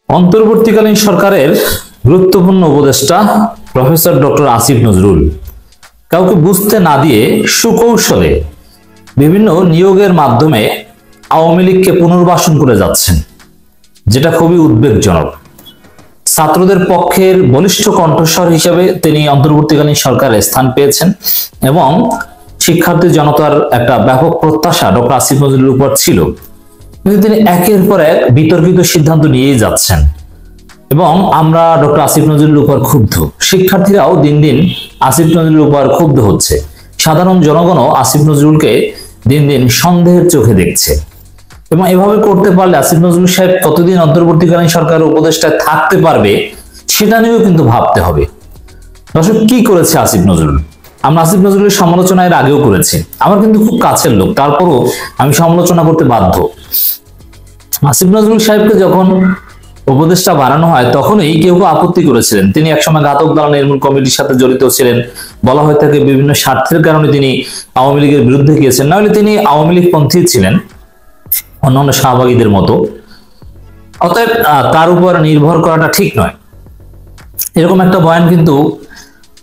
অন্তর্বর্তীকালীন সরকারের গুরুত্বপূর্ণ উপদেষ্টা প্রফেসর ডক্টর আসিফ নজরুল কাউকে বুঝতে না দিয়ে সুকৌশলে বিভিন্ন নিয়োগের মাধ্যমে আওয়ামী লীগকে পুনর্বাসন করে যাচ্ছেন, যেটা খুবই উদ্বেগজনক। ছাত্রদের পক্ষের বলিষ্ঠ কণ্ঠস্বর হিসেবে তিনি অন্তর্বর্তীকালীন সরকারে স্থান পেয়েছেন এবং শিক্ষার্থী জনতার একটা ব্যাপক প্রত্যাশা ডক্টর আসিফ নজরুলের উপর ছিল, কিন্তু তিনি একের পর এক বিতর্কিত সিদ্ধান্ত নিয়েই যাচ্ছেন এবং আমরা ডক্টর আসিফ নজরুলের উপর ক্ষুব্ধ। শিক্ষার্থীরাও দিন দিন আসিফ নজরুলের উপর ক্ষুব্ধ হচ্ছে। সাধারণ জনগণও আসিফ নজরুলকে দিন দিন সন্দেহের চোখে দেখছে এবং এভাবে করতে পারলে আসিফ নজরুল সাহেব কতদিন অন্তর্বর্তীকালীন সরকারের উপদেষ্টায় থাকতে পারবে সেটা নিয়েও কিন্তু ভাবতে হবে। দর্শক, কি করেছে আসিফ নজরুল? আমরা আসিফ নজরুলের সমালোচনা এর আগেও করেছি, আমার কিন্তু খুব কাছের লোক, তারপরও আমি সমালোচনা করতে বাধ্য। আসিফ নজরুল সাহেবকে যখন উপদেষ্টা বানানো হয় তখনই কেউ কেউ আপত্তি করেছিলেন। তিনি একসময় ঘাতক দল নির্মূল কমিটির সাথে জড়িত ছিলেন, বলা হয়ে থাকে বিভিন্ন স্বার্থের কারণে তিনি আওয়ামী লীগের বিরুদ্ধে গিয়েছেন, নাহলে তিনি আওয়ামী লীগ পন্থী ছিলেন অন্যান্য সহভাগীদের মতো। অতএব তার উপর নির্ভর করাটা ঠিক নয়, এরকম একটা বয়ান কিন্তু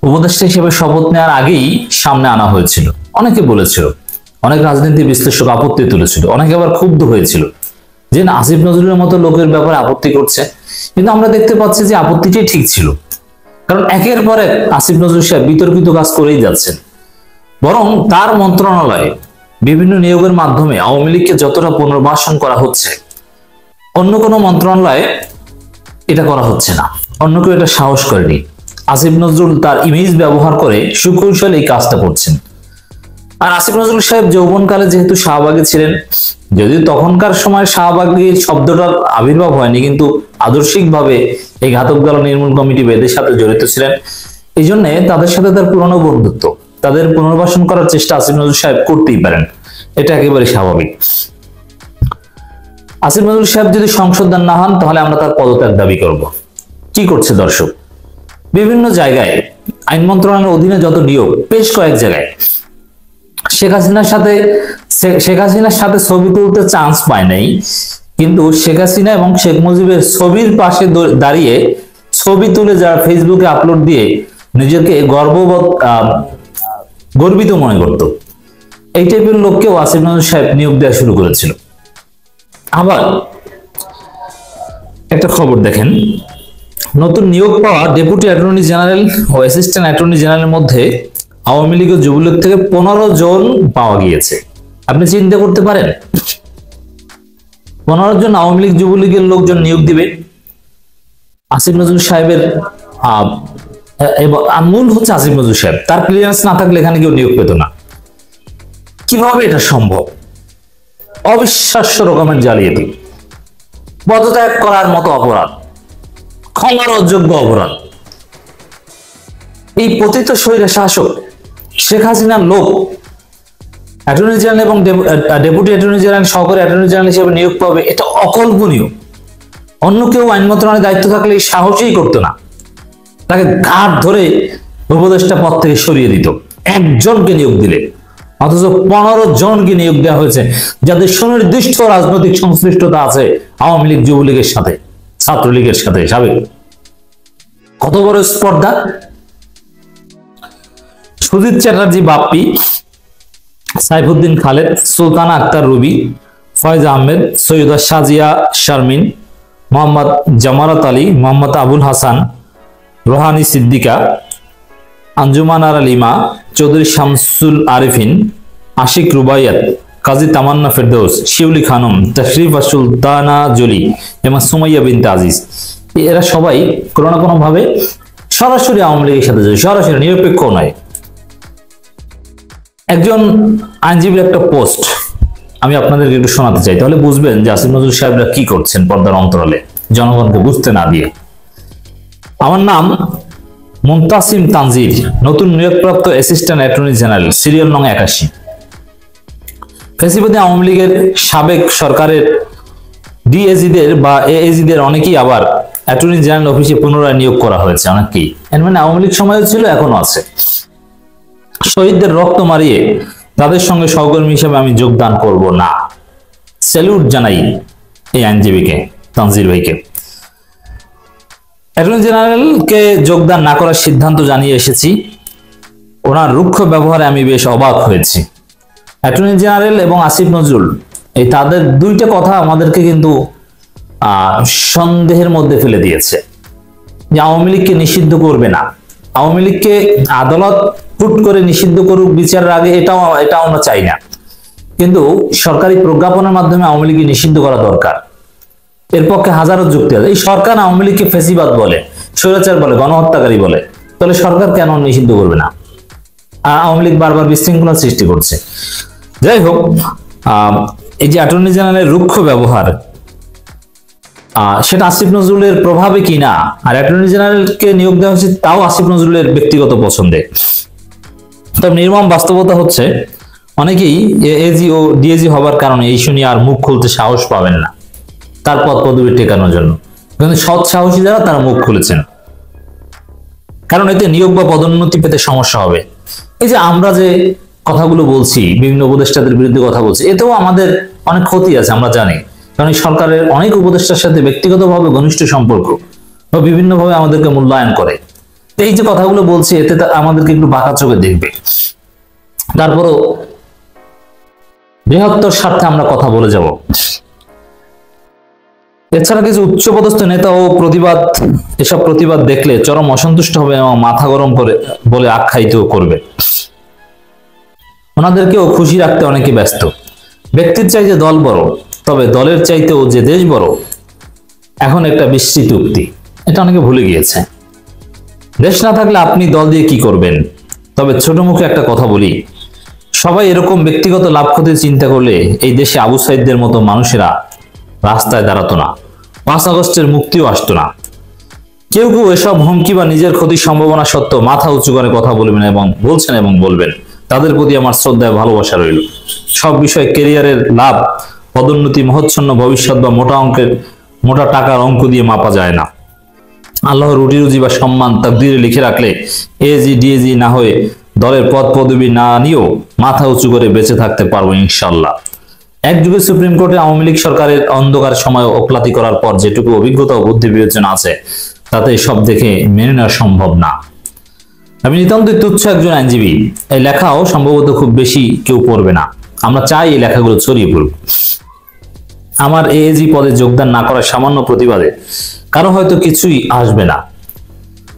উপদেষ্টা হিসেবে শপথ নেওয়ার আগেই সামনে আনা হয়েছিল। অনেকে বলেছিল, অনেক রাজনীতি বিশ্লেষক আপত্তি তুলেছিল, অনেকে আবার ক্ষুব্ধ হয়েছিল যে না, আসিফ নজরুলের মতো লোকের ব্যাপারে আপত্তি করছে। কিন্তু আমরা দেখতে পাচ্ছি যে আপত্তিটাই ঠিক ছিল, কারণ একের পর এক আসিফ নজরুল সাহেব বিতর্কিত কাজ করেই যাচ্ছেন। বরং তার মন্ত্রণালয়ে বিভিন্ন নিয়োগের মাধ্যমে আওয়ামী লীগকে যতটা পুনর্বাসন করা হচ্ছে, অন্য কোনো মন্ত্রণালয়ে এটা করা হচ্ছে না, অন্য কেউ এটা সাহস করেনি। আসিফ নজরুল তার ইমেজ ব্যবহার করে সুকৌশলে এই কাজটা করছেন। আর আসিফ নজরুল সাহেব যৌবনকালে যেহেতু শাহবাগী ছিলেন, যদিও তখনকার সময় শাহবাগী শব্দটার আবির্ভাব হয়নি, কিন্তু আদর্শিকভাবে এই ঘাতক দল নির্মূল কমিটি এদের সাথে জড়িত ছিলেন, এই জন্য তাদের সাথে তার পুরনো বন্ধুত্ব, তাদের পুনর্বাসন করার চেষ্টা আসিফ নজরুল সাহেব করতেই পারেন, এটা একেবারে স্বাভাবিক। আসিফ নজরুল সাহেব যদি সংশোধন না হন তাহলে আমরা তার পদত্যাগ দাবি করব। কি করছে দর্শক? বিভিন্ন জায়গায় আইন মন্ত্রণালয়ের অধীনে যত নিয়োগ, বেশ কয়েক জায়গায় শেখ হাসিনার সাথে ছবি তুলতে চান্স পায় নাই, কিন্তু শেখ হাসিনা এবং শেখ মুজিবের ছবির পাশে দাঁড়িয়ে ছবি তুলে যারা ফেসবুকে আপলোড দিয়ে নিজেকে গর্বিত মনে করত, এই টাইপের লোককেও আসিফ নজরুল সাহেব নিয়োগ দেওয়া শুরু করেছিল। আবার একটা খবর দেখেন, নতুন নিয়োগ পাওয়া ডেপুটি অ্যাটর্নি জেনারেল ও অ্যাসিস্ট্যান্ট অ্যাটর্নি জেনারেলের মধ্যে আওয়ামী লীগ ও যুবলীগ থেকে 15 জন পাওয়া গিয়েছে। আপনি চিন্তা করতে পারেন, 15 জন আওয়ামী লীগ যুবলীগের লোকজন নিয়োগ দিবে আসিফ নজরুল সাহেবের। মূল হচ্ছে আসিফ নজরুল সাহেব, তার ক্লিয়ারেন্স না থাকলে এখানে কেউ নিয়োগ পেত না। কিভাবে এটা সম্ভব? অবিশ্বাস্য রকমের জালিয়াতি, পদত্যাগ করার মতো অপরাধ, ক্ষমার অযোগ্য অপরাধ। এই পতিত স্বৈরা শাসক শেখ হাসিনার লোক অ্যাটর্নি জেনারেল এবং ডেপুটি অ্যাটর্নি জেনারেল, সহকারী অ্যাটর্নি জেনারেল হিসেবে নিয়োগ পাবে, এটা অকল্পনীয়। অন্য কেউ আইন মন্ত্রণালয়ের দায়িত্ব থাকলে এই সাহসই করতো না, তাকে ঘাট ধরে উপদেষ্টা পদ থেকে সরিয়ে দিত একজনকে নিয়োগ দিলে। অথচ 15 জনকে নিয়োগ দেওয়া হয়েছে যাদের সুনির্দিষ্ট রাজনৈতিক সংশ্লিষ্টতা আছে আওয়ামী লীগ যুবলীগের সাথে, ছাত্রলীগের সাথে। সাবেক কত বড় স্পর্ধা! সুজিত চ্যাটার্জি বাপ্পি, সাইফুদ্দিন খালেদ, সুলতানা আক্তার রুবি, ফয়েজ আহমেদ, সৈয়দা সাজিয়া শারমিন, মোহাম্মদ জামারাত আলী, মোহাম্মদ আবুল হাসান, রোহানি সিদ্দিকা, আঞ্জুমান আরা লিমা, চৌধুরী শামসুল আরিফিন, আশিক রুবাইয়াত, কাজী তামান্না ফেরদৌস, শিউলি খানম, তশরিফা সুলতানা জলি এবং সুমাইয়া বিনতে আজিজ, এরা সবাই কোনো না কোনো ভাবে সরাসরি আওয়ামী লীগের সাথে জড়িত, সরাসরি, নিরপেক্ষ নয়। একজন আইনজীবীর একটা পোস্ট আমি আপনাদেরকে একটু শোনাতে চাই, তাহলে বুঝবেন যে আসিফ নজরুল সাহেবরা কি করছেন পর্দার অন্তরালে, জনগণকে বুঝতে না দিয়ে। আমার নাম মুনতাসিম তানজির, নতুন নিয়োগপ্রাপ্ত অ্যাসিস্ট্যান্ট অ্যাটর্নি জেনারেল, সিরিয়াল নং 81। ফ্যাসিবাদী আওয়ামী লীগের সাবেক সরকারের ডিএজিদের বা এএজিদের অনেকেই আবার অ্যাটর্নি জেনারেল অফিসে পুনরায় নিয়োগ করা হয়েছে। অনেকেই, এর মানে আওয়ামী লীগ সময়ও ছিল, এখনো আছে। শহীদদের রক্ত মারিয়ে তাদের সঙ্গে সহকর্মী হিসেবে আমি যোগদান করব না। স্যালুট জানাই এই আইনজীবীকে, তানজির ভাইকে। অ্যাটর্নি জেনারেলকে যোগদান না করার সিদ্ধান্ত জানিয়ে এসেছি। ওনার রুক্ষ ব্যবহারে আমি বেশ অবাক হয়েছি। অ্যাটর্নি জেনারেল এবং আসিফ নজরুল এই তাদের দুইটা কথা আমাদেরকে কিন্তু সন্দেহের মধ্যে ফেলে দিয়েছে যে আওয়ামী লীগকে নিষিদ্ধ করবে না। আওয়ামী লীগকে আদালত হুট করে নিষিদ্ধ করুক বিচারের আগে, এটাও আমরা চাই না, কিন্তু সরকারি প্রজ্ঞাপনের মাধ্যমে আওয়ামী লীগকে নিষিদ্ধ করা দরকার। এর পক্ষে হাজারো যুক্তি আছে। এই সরকার আওয়ামী লীগকে ফেসিবাদ বলে, স্বৈরাচার বলে, গণহত্যাকারী বলে, তাহলে সরকার কেন নিষিদ্ধ করবে না? আর আওয়ামী লীগ বারবার বিশৃঙ্খলা সৃষ্টি করছে। যাই হোক, এই যে অ্যাটর্নি জেনারেলের রুক্ষ ব্যবহার, সেটা আসিফ নজরুলের প্রভাবে কিনা, আর অ্যাটর্নি জেনারেলকে নিয়োগ দেওয়া হয়েছে তাও আসিফ নজরুলের ব্যক্তিগত পছন্দে। তবে নির্মম বাস্তবতা হচ্ছে অনেকেই এজি ও ডিএজি হবার কারণে এই শুনি আর মুখ খুলতে সাহস পাবেন না তার পদ পদবি টেকানোর জন্য, কিন্তু সৎ সাহসী যারা তারা মুখ খুলেছেন, কারণ এতে নিয়োগ বা পদোন্নতি পেতে সমস্যা হবে। এই যে আমরা যে কথাগুলো বলছি, বিভিন্ন উপদেষ্টাদের বিরুদ্ধে কথা বলছি, এতেও আমাদের অনেক ক্ষতি আছে, আমরা জানি। কারণ সরকারের অনেক উপদেষ্টার সাথে ব্যক্তিগতভাবে ঘনিষ্ঠ সম্পর্ক বা বিভিন্নভাবে আমাদেরকে মূল্যায়ন করে। এই যে কথাগুলো বলছি, এতে আমাদেরকে একটু বাঁকা চোখে দেখবে। তারপরও বৃহত্তর স্বার্থে আমরা কথা বলে যাব। এছাড়া কিছু উচ্চপদস্থ নেতা ও এসব প্রতিবাদ দেখলে চরম অসন্তুষ্ট হবে এবং মাথা গরম করে বলে আখ্যায়িত করবে। ওনাদেরকেও খুশি রাখতে অনেকে ব্যস্ত। ব্যক্তির চাইতে দল বড়, তবে দলের চাইতেও যে দেশ বড়, এখন একটা বিস্তৃত উক্তি, এটা অনেকে ভুলে গিয়েছে। দেশ না থাকলে আপনি দল দিয়ে কি করবেন? তবে ছোট মুখে একটা কথা বলি, সবাই এরকম ব্যক্তিগত লাভ ক্ষতির চিন্তা করলে এই দেশে আবু সাইদদের মতো মানুষেরা রাস্তায় দাঁড়াতো না, 5 আগস্টের মুক্তিও আসতো না। কেউ কেউ এসব হুমকি বা নিজের ক্ষতির সম্ভাবনা সত্ত্বেও মাথা উঁচু করে কথা বলবেন এবং বলছেন এবং বলবেন, তাদের প্রতি আমার শ্রদ্ধা ভালোবাসা রইল। সব বিষয়ে ক্যারিয়ারের লাভ, পদোন্নতি, মহচ্ছন্ন ভবিষ্যৎ বা মোটা টাকার অঙ্ক দিয়ে মাপা যায় না। আল্লাহ রুটি রুজি বা সম্মান তাকদীরে লিখে রাখলে এজি ডিএজি না হয়ে দলের পদ পদবি না নিয়েও মাথা উঁচু করে বেঁচে থাকতে পারবো ইনশাল্লাহ। এক যুগে সুপ্রিম কোর্টে আওয়ামী লীগ সরকারের অন্ধকার সময় ওকালতি করার পর যেটুকু অভিজ্ঞতা ও বুদ্ধি বিবেচনা আছে, তাতে সব দেখে মেনে নেওয়া সম্ভব না। আমি নিতান্তই তুচ্ছ একজন আইনজীবী, এই লেখাও সম্ভবত খুব বেশি কেউ পড়বে না। আমরা চাই এই লেখাগুলো ছড়িয়ে পড়ুক। আমার এএজি পদে যোগদান না করার সামান্য প্রতিবাদে কারো হয়তো কিছুই আসবে না,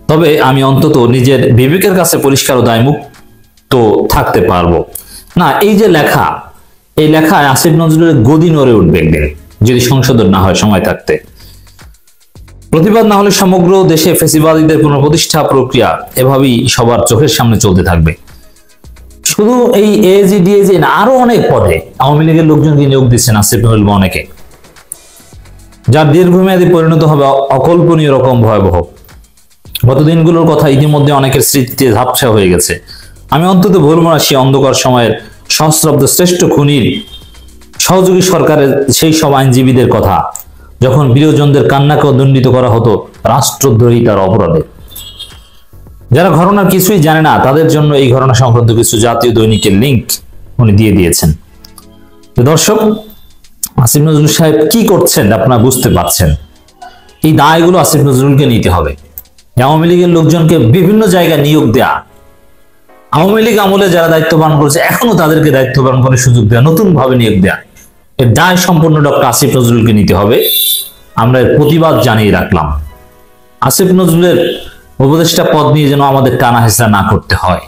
তবে আমি অন্তত নিজের বিবেকের কাছে পরিষ্কার ও দায়মুক্ত থাকতে পারবো না। এই যে লেখা, এই লেখায় আসিফ নজরুলের গদি নড়ে উঠবে একদিন, যদি সংশোধন না হয় সময় থাকতে। প্রতিবাদ না হলে সমগ্র দেশে ফ্যাসিবাদীদের পুনঃপ্রতিষ্ঠা প্রক্রিয়া এভাবেই সবার চোখের সামনে চলতে থাকবে। শুধু এই এজি ডিএজি না, আরো অনেক পদে আওয়ামী লীগের লোকজনকে নিয়োগ দিচ্ছেন আসিফ নজরুল বা অনেকে, যার দীর্ঘমেয়াদী পরিণত হবে অকল্পনীয় রকম ভয়াবহ। গত দিনগুলোর কথা ইতিমধ্যে অনেকের স্মৃতিতে ঝাপসা হয়ে গেছে। আমি অন্তত ভুলব না সেই অন্ধকার সময়ের সহস্রাব্দ শ্রেষ্ঠ খুনির সহযোগী সরকারের সেই সব আইনজীবীদের কথা, যখন প্রিয়জনদের কান্নাকেও দণ্ডিত করা হতো রাষ্ট্রদ্রোহিতার অপরাধে। যারা ঘটনার কিছুই জানে না, তাদের জন্য এই ঘটনা সংক্রান্ত কিছু জাতীয় দৈনিকের লিংক উনি দিয়ে দিয়েছেন। দর্শক, আসিফ নজরুল সাহেব কি করছেন আপনারা বুঝতে পারছেন। এই দায়গুলো আসিফ নজরুলকে নিতে হবে। আওয়ামী লীগের লোকজনকে বিভিন্ন জায়গায় নিয়োগ দেয়া, আওয়ামী লীগ আমলে যারা দায়িত্ব পালন করেছে এখনো তাদেরকে দায়িত্ব পালন করে সুযোগ দেওয়া, নতুন ভাবে নিয়োগ দেয়া, এর দায় সম্পূর্ণ ডক্টর আসিফ নজরুলকে নিতে হবে। আমরা এর প্রতিবাদ জানিয়ে রাখলাম। আসিফ নজরুলের উপদেষ্টা পদ নিয়ে যেন আমাদের টানা হেঁচড়া না করতে হয়।